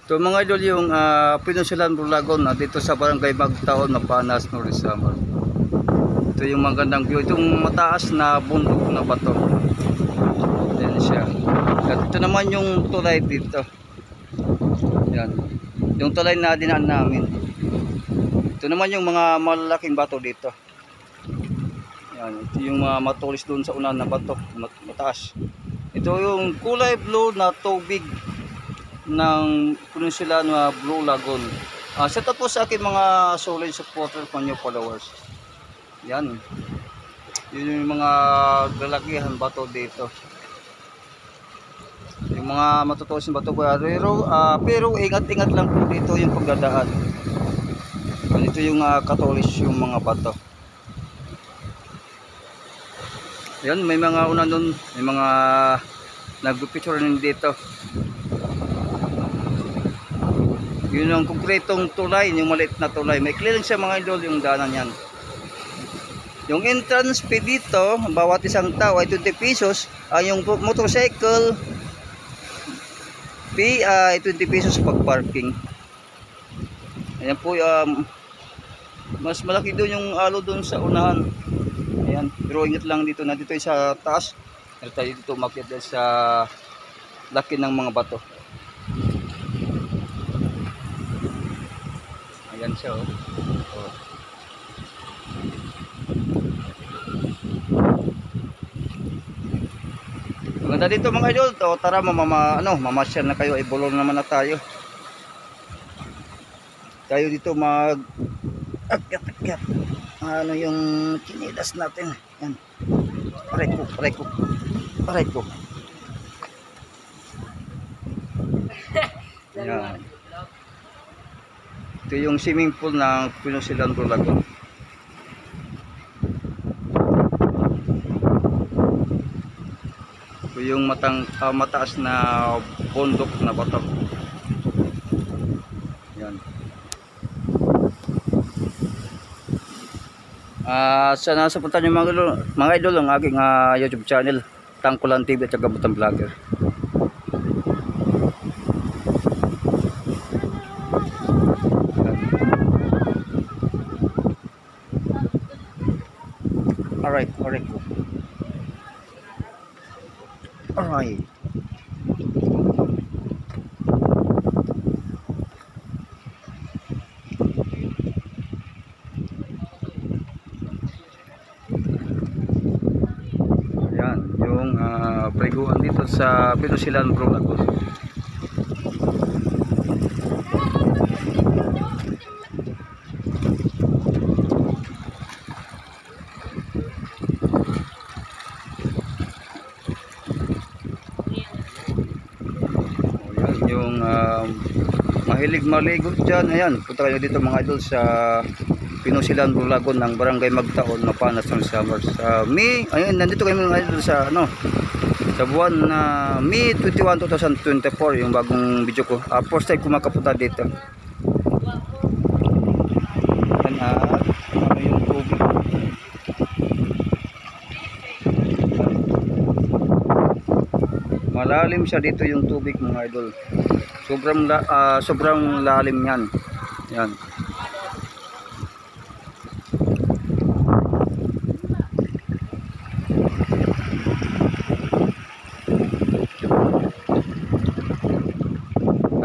So mga idol, yung Pinusilan Bulagon dito sa Barangay Magtaon, Mapanas, North Samar. Ito yung magandang view. Itong mataas na bundok na bato. Yan siya. At ito naman yung tulay dito. Yan. Yung tulay na dinaan namin. Ito naman yung mga malalaking bato dito. Yan. Ito yung mga matulis doon sa unahan na bato. Mataas. Ito yung kulay blue na tubig ng Pinusilan Blue Lagoon. Shout out po sa akin mga solid supporters, mga new followers. Yan. Yun yung mga lalakihan bato dito. Yung mga matutulis ng bato. Pero ingat-ingat lang po dito yung pagdadaan. Ito yung katulis yung mga bato. Yan, may mga una nun, may mga nagpipicture rin dito. Yun ang konkretong tulay, yung maliit na tulay. May clearance siya mga idol yung daanan yan. Yung entrance fee dito, bawat isang tao ay 20 pesos. Yung motorcycle fee ay 20 pesos pag parking. Ayan po, mas malaki doon yung alo doon sa unahan. Ayan, pero ingat lang dito na dito sa taas. Pero tayo dito umakyat sa laki ng mga bato. Ayan siya, oh. Maganda dito mga idol. Tara, mamasyal na kayo. Ibulong naman na tayo. Tayo dito akyat. Ano yung kinilas natin. Yan. Aray ko. Yan. Ito yung swimming pool ng Pinusilan Bulagon. Ito yung mataas na bundok na bato. Yan. Sana supportan nyo mga idol ang aking YouTube channel, Tangkulan TV at Gabutan Vlogger. Alright. Ayan, yung preguan dito sa Pinusilan Bulagon. Yung mahilig maligo dyan, ayan, punta kayo dito mga idol sa Pinusilan Bulagon ng Barangay Magtaon, Mapanas, North Samar. Ayun, nandito kayo mga idol sa sa buwan na May 21, 2024 yung bagong video ko. First time ko makapunta dito. Yan, yung tubig. Malalim siya dito yung tubig mga idol. Sobrang lalim yan. Yan.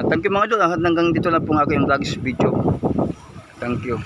Thank you mga idol. Hanggang dito lang po ang aking vlogs video. Thank you.